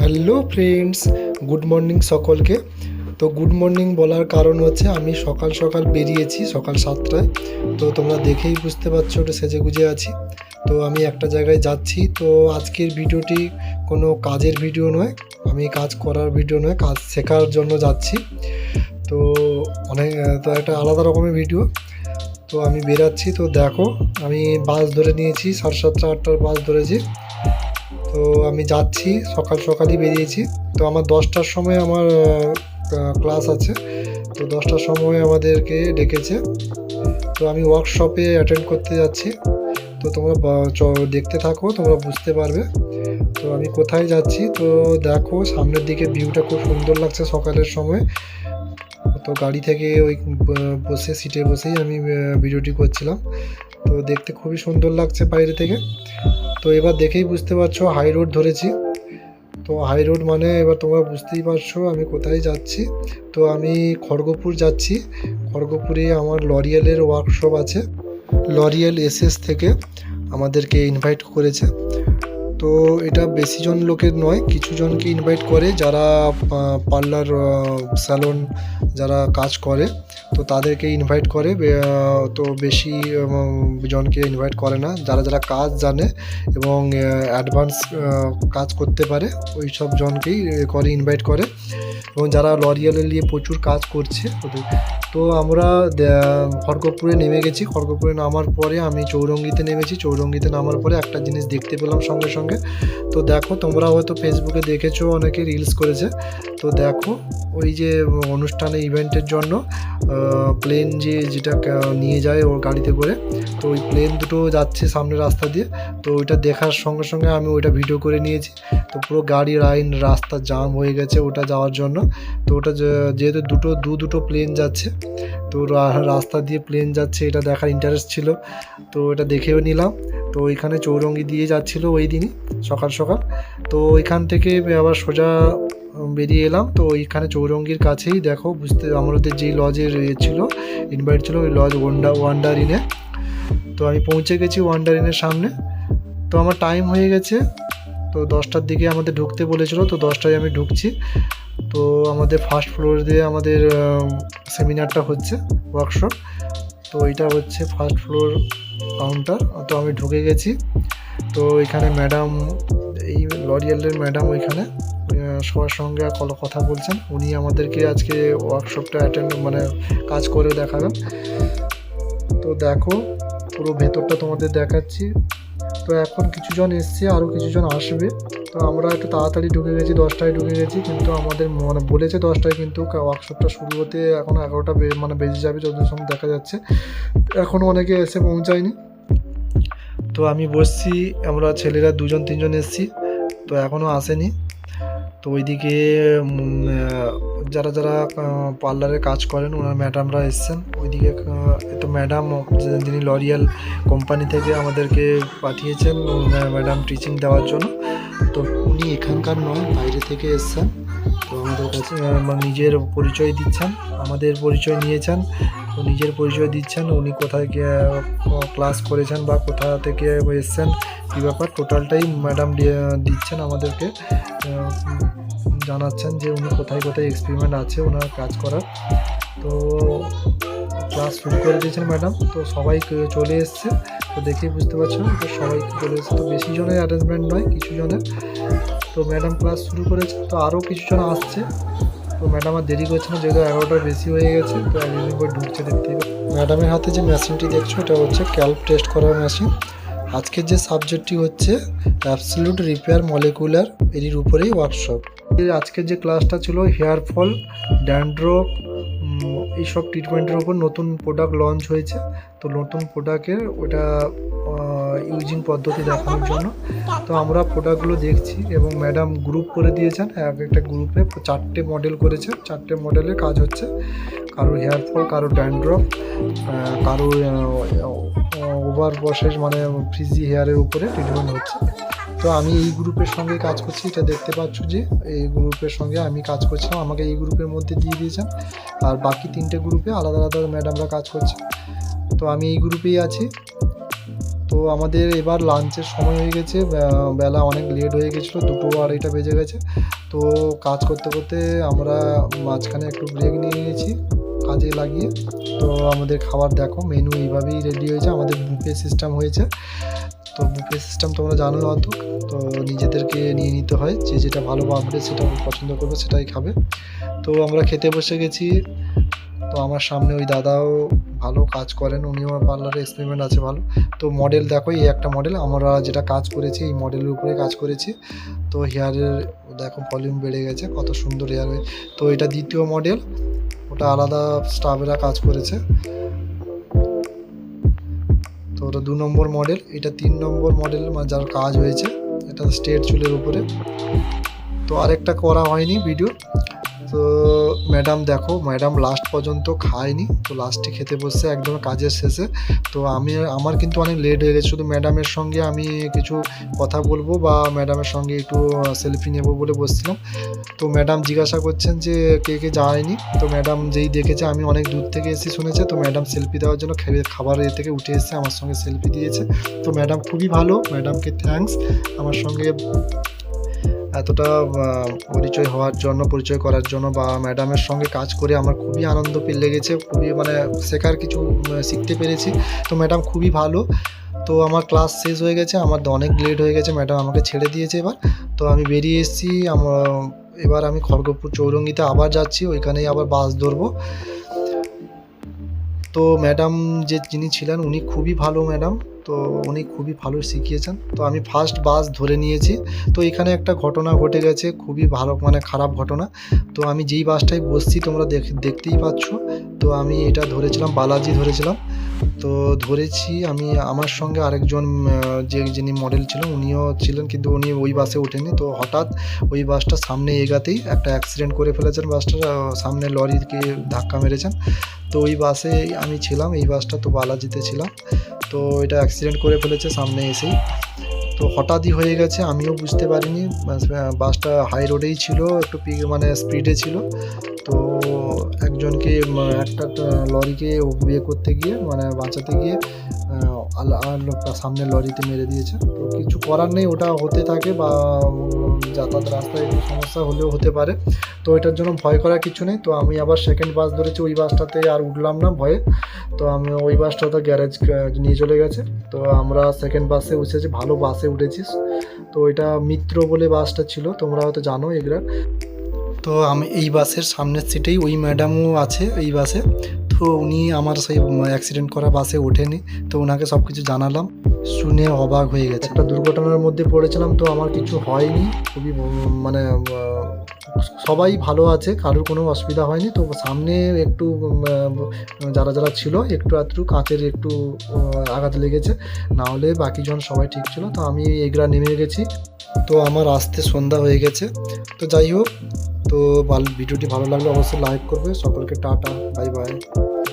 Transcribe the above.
Hello friends, good morning সকলকে। তো good morning বলার কারণ হচ্ছে আমি সকাল সকাল বেরিয়েছি সকাল 7টায়। তো তোমরা দেখেই বুঝতে পারছো ওটা সেজে গুজে আছি। তো আমি একটা জায়গায় যাচ্ছি। তো আজকের ভিডিওটি কোনো কাজের ভিডিও নয়, আমি কাজ করার ভিডিও নয়, কাজ শেখার জন্য যাচ্ছি। তো অনেক তো একটা আলাদা রকমের ভিডিও। তো আমি বেরাচ্ছি, তো দেখো আমি বাস ধরে নিয়েছি, 7:30 8টার বাস ধরেছি। তো আমি যাচ্ছি, সকাল সকালই বেরিয়েছি। তো আমার 10টার সময় আমার ক্লাস আছে। তো 10টার সময় আমাদেরকে ডেকেছে। তো আমি ওয়ার্কশপে অ্যাটেন্ড করতে যাচ্ছি। তো তোমরা দেখতে থাকো, তোমরা বুঝতে পারবে। তো আমি কোথায় যাচ্ছি তো দেখো, সামনের দিকে ভিউটা খুব সুন্দর লাগছে সকালের সময়। তো গাড়ি থেকে ওই বসে সিটে বসেই আমি ভিডিওটি করছিলাম। তো দেখতে খুবই সুন্দর লাগছে বাইরে থেকে। তো এবার দেখেই বুঝতে পারছো হাই রোড ধরেছি। তো হাই রোড মানে এবার তোমরা বুঝতেই পারছো আমি কোথায় যাচ্ছি। তো আমি খড়গপুর যাচ্ছি। খড়গপুরে আমার লরিয়ালের ওয়ার্কশপ আছে। লরিয়াল এসএস থেকে আমাদেরকে ইনভাইট করেছে। তো এটা বেশিজন লোকের নয়, কিছু জনকে ইনভাইট করে যারা পার্লার স্যালন যারা কাজ করে, তো তাদেরকে ইনভাইট করে। তো বেশি জনকে ইনভাইট করে না, যারা যারা কাজ জানে এবং অ্যাডভান্স কাজ করতে পারে ওই সব জনকেই করে, ইনভাইট করে। এবং যারা লরিয়ালে নিয়ে প্রচুর কাজ করছে ওদের। তো আমরা খড়গপুরে নেমে গেছি। খড়গপুরে নামার পরে আমি চৌরঙ্গিতে নেমেছি। চৌরঙ্গিতে নামার পরে একটা জিনিস দেখতে পেলাম সঙ্গে সঙ্গে। তো দেখো, তোমরা হয়তো ফেসবুকে দেখেছো, অনেকে রিলস করেছে। তো দেখো ওই যে অনুষ্ঠানে ইভেন্টের জন্য প্লেন যেটা নিয়ে যায় ওর গাড়িতে করে, তো ওই প্লেন দুটো যাচ্ছে সামনে রাস্তা দিয়ে। তো ওইটা দেখার সঙ্গে সঙ্গে আমি ওইটা ভিডিও করে নিয়েছি। তো পুরো গাড়ি লাইন রাস্তা জাম হয়ে গেছে ওটা যাওয়ার জন্য। তো ওটা যেহেতু দুটো প্লেন যাচ্ছে, তো রাস্তা দিয়ে প্লেন যাচ্ছে, এটা দেখার ইন্টারেস্ট ছিল। তো এটা দেখেও নিলাম। তো ওইখানে চৌরঙ্গি দিয়ে যাচ্ছিলো ওই দিনই সকাল সকাল। তো ওইখান থেকে আবার সোজা বেরিয়ে এলাম। তো ওইখানে চৌরঙ্গির কাছেই দেখো, আমাদের যেই লজের ছিল ইনভাইট ছিল, ওই লজ ওয়ান্ডার ইনে। তো আমি পৌঁছে গেছি ওয়ান্ডার ইনের সামনে। তো আমার টাইম হয়ে গেছে। তো 10টার দিকে আমাদের ঢুকতে বলেছিল, তো 10টায় আমি ঢুকছি। তো আমাদের ফার্স্ট ফ্লোর দিয়ে আমাদের সেমিনারটা হচ্ছে, ওয়ার্কশপ। তো এটা হচ্ছে ফার্স্ট ফ্লোর কাউন্টার। তো আমি ঢুকে গেছি। তো এখানে ম্যাডাম, এই লরিয়ালের ম্যাডাম ওইখানে সবার সঙ্গে কথা বলছেন। উনি আমাদেরকে আজকে ওয়ার্কশপটা কাজ করে দেখাবেন। তো দেখো পুরো ভেতরটা তোমাদের দেখাচ্ছি। তো এখন কিছুজন এসছে, আরও কিছুজন আসবে। তো আমরা একটু তাড়াতাড়ি ঢুকে গেছি, 10টায় ঢুকে গেছি। কিন্তু আমাদের বলেছে 10টায়, কিন্তু ওয়ার্কশপটা শুরু হতে এখন 11টা বেজে যাবে যতদূর সময় দেখা যাচ্ছে। এখনও অনেকে এসে পৌঁছায়নি। তো আমি বসছি, আমরা ছেলেরা 2জন 3জন এসছি, তো এখনও আসেনি। তো ওইদিকে যারা যারা পার্লারে কাজ করেন ওনার ম্যাডামরা এসছেন ওইদিকে। তো ম্যাডাম যিনি লরিয়াল কোম্পানি থেকে আমাদেরকে পাঠিয়েছেন ম্যাডাম টিচিং দেওয়ার জন্য। তো উনি এখানকার নয়, বাইরে থেকে এসছেন। তো আমাদের কাছে নিজের পরিচয় দিচ্ছেন, আমাদের পরিচয় নিয়েছেন। তো নিজের পরিচয় দিচ্ছেন, উনি কোথায় ক্লাস করেছেন বা কোথা থেকে এসছেন, কী ব্যাপার টোটালটাই ম্যাডাম দিচ্ছেন আমাদেরকে, জানাচ্ছেন যে উনি কোথায় কোথায় এক্সপেরিমেন্ট আছে ওনার কাজ করার। তো ক্লাস শুরু করে দিয়েছেন ম্যাডাম। তো সবাই চলে এসছে। তো দেখেই বুঝতে পারছো তো সবাই চলে এসছে। তো বেশি জনের অ্যারেঞ্জমেন্ট নয়, কিছু জনের। তো ম্যাডাম ক্লাস শুরু করেছে, তো আরও কিছুজন আসছে। তো ম্যাডাম আর দেরি করছে না, যেহেতু 11টার বেশি হয়ে গেছে। তো একজন করে ঢুকছে, দেখতে ম্যাডামের হাতে যে মেশিনটি দেখছো এটা হচ্ছে ক্যাল্প টেস্ট করার মেশিন। আজকের যে সাবজেক্টটি হচ্ছে অ্যাবসলিউট রিপেয়ার মলিকুলার, এর উপরেই ওয়ার্কশপ। আজকের যে ক্লাসটা ছিল হেয়ার ফল, ড্যান্ড্রফ, এইসব ট্রিটমেন্টের উপর নতুন প্রোডাক্ট লঞ্চ হয়েছে। তো নতুন প্রোডাক্টের ওটা ইউজিং পদ্ধতি দেখানোর জন্য। তো আমরা প্রোডাক্টগুলো দেখছি এবং ম্যাডাম গ্রুপ করে দিয়েছেন, এক একটা গ্রুপে 4টে মডেল করেছে। 4টে মডেলের কাজ হচ্ছে, কারো হেয়ার ফল, কারো ড্যান্ড্রফ, কারো ওভার প্রসেস ফ্রিজি হেয়ারের উপরে ট্রিটমেন্ট হচ্ছে। তো আমি এই গ্রুপের সঙ্গে কাজ করছি, এটা দেখতে পাচ্ছ যে এই গ্রুপের সঙ্গে আমি কাজ করছিলাম, আমাকে এই গ্রুপের মধ্যে দিয়ে দিয়েছেন। আর বাকি 3টে গ্রুপে আলাদা আলাদা ম্যাডামরা কাজ করছে। তো আমি এই গ্রুপেই আছি। তো তো আমাদের এবার লাঞ্চের সময় হয়ে গেছে, বেলা অনেক লেট হয়ে গেছিলো, 2-2:30 বেজে গেছে। তো কাজ করতে করতে আমরা মাঝখানে একটু ব্রেক নিয়ে নিয়েছি কাজে লাগিয়ে। তো আমাদের খাবার দেখো, মেনু এইভাবেই রেডি হয়েছে, আমাদের বুফে সিস্টেম হয়েছে। তো বুফে সিস্টেম তোমরা জানো হয়তো, তো নিজেদেরকে নিয়ে নিতে হয়, যে যেটা ভালো ভাববে সেটা পছন্দ করবে সেটাই খাবে। তো আমরা খেতে বসে গেছি। তো আমার সামনে ওই দাদাও ভালো কাজ করেন, উনিও পার্লারে এক্সপেরিমেন্ট আছে ভালো। তো মডেল দেখো, এই একটা মডেল আমরা যেটা কাজ করেছি এই মডেলের উপরে কাজ করেছি। তো হেয়ারের দেখো ভলিউম বেড়ে গেছে, কত সুন্দর হেয়ার হয়ে। তো এটা দ্বিতীয় মডেল, ওটা আলাদা স্টাফেরা কাজ করেছে। তো ওটা 2 নম্বর মডেল, এটা 3 নম্বর মডেল, মানে যার কাজ হয়েছে এটা স্ট্রেট চুলের উপরে। তো আরেকটা করা হয়নি ভিডিও। তো ম্যাডাম দেখো, ম্যাডাম লাস্ট পর্যন্ত খায়নি, তো লাস্টে খেতে বসছে একদম কাজের শেষে। তো আমার কিন্তু অনেক লেট হয়ে গেছে, শুধু ম্যাডামের সঙ্গে আমি কিছু কথা বলবো বা ম্যাডামের সঙ্গে একটু সেলফি নেব বলে বসছিলাম। তো ম্যাডাম জিজ্ঞাসা করছেন যে কে কে যায়নি। তো ম্যাডাম যেই দেখেছে আমি অনেক দূর থেকে এসে শুনেছে, তো ম্যাডাম সেলফি দেওয়ার জন্য খাবার থেকে উঠে এসে আমার সঙ্গে সেলফি দিয়েছে। তো ম্যাডাম খুবই ভালো, ম্যাডামকে থ্যাঙ্কস আমার সঙ্গে এতটা পরিচয় করার জন্য, বা ম্যাডামের সঙ্গে কাজ করে আমার খুবই আনন্দ লেগেছে, খুবই মানে শেখার কিছু শিখতে পেরেছি। তো ম্যাডাম খুবই ভালো। তো আমার ক্লাস শেষ হয়ে গেছে, আমার অনেক লেট হয়ে গেছে, ম্যাডাম আমাকে ছেড়ে দিয়েছে এবার। তো আমি বেরিয়ে এসেছি, এবার আমি খড়গপুর চৌরঙ্গিতে আবার যাচ্ছি, ওইখানেই আবার বাস ধরবো। তো ম্যাডাম যিনি ছিলেন উনি খুবই ভালো ম্যাডাম, তো উনি খুবই ভালো শিখিয়েছেন। তো আমি ফার্স্ট বাস ধরে নিয়েছি। তো এখানে একটা ঘটনা ঘটে গেছে, খুবই ভালো মানে খারাপ ঘটনা। তো আমি যেই বাসটায় বসছি তোমরা দেখতেই পাচ্ছ। তো আমি এটা ধরেছিলাম, বালাজি ধরেছিলাম। তো ধরেছি আমি, আমার সঙ্গে আরেকজন যিনি মডেল ছিল উনিও ছিলেন, কিন্তু উনি ওই বাসে ওঠেনি। তো হঠাৎ ওই বাসটা সামনে এগাতেই একটা অ্যাক্সিডেন্ট করে ফেলেছেন, বাসটা সামনে লরিকে ধাক্কা মেরেছেন। তো ওই বাসে আমি ছিলাম, এই বাসটা তো বালাজিতে ছিলাম। তো এটা অ্যাক্সিডেন্ট করে ফেলেছে সামনে এসেই। তো হঠাৎই হয়ে গেছে, আমিও বুঝতে পারিনি। বাসটা হাই রোডেই ছিল, একটু মানে স্পিডে ছিল। তো একজনকে একটা লরিকে বিয়ে করতে গিয়ে মানে বাঁচাতে গিয়ে লোকটা সামনে লরিতে মেরে দিয়েছে। তো কিছু করার নেই, ওটা হতে থাকে, বা যাতায়াত রাস্তায় একটু সমস্যা হলেও হতে পারে। তো এটার জন্য ভয় করার কিছু নেই। তো আমি আবার সেকেন্ড বাস ধরেছি, ওই বাসটাতে আর উঠলাম না ভয়ে। তো আমি ওই বাসটা তো গ্যারেজ নিয়ে চলে গেছে। তো আমরা সেকেন্ড বাসে উঠেছি, ভালো বাসে উঠেছিস। তো এটা মিত্র বলে বাসটা ছিল, তোমরা হয়তো জানো এগুলো। তো আমি এই বাসের সামনের সিটেই ওই ম্যাডামও আছে এই বাসে। তো উনি আমার সেই অ্যাক্সিডেন্ট করা বাসে ওঠেনি। তো ওনাকে সব কিছু জানালাম, শুনে অবাক হয়ে গেছে। একটা দুর্ঘটনার মধ্যে পড়েছিলাম, তো আমার কিছু হয়নি, খুবই মানে সবাই ভালো আছে, কারোর কোনো অসুবিধা হয়নি। তো সামনে একটু যারা যারা ছিল একটু আধটু কাঁচের একটু আঘাত লেগেছে, না হলে বাকিজন সবাই ঠিক ছিল। তো আমি এগরা নেমে গেছি। তো আমার আসতে সন্ধ্যা হয়ে গেছে। তো যাই হোক, তো ভিডিওটি ভালো লাগলে অবশ্যই লাইক করবে। সকলকে টাটা, বাই বাই।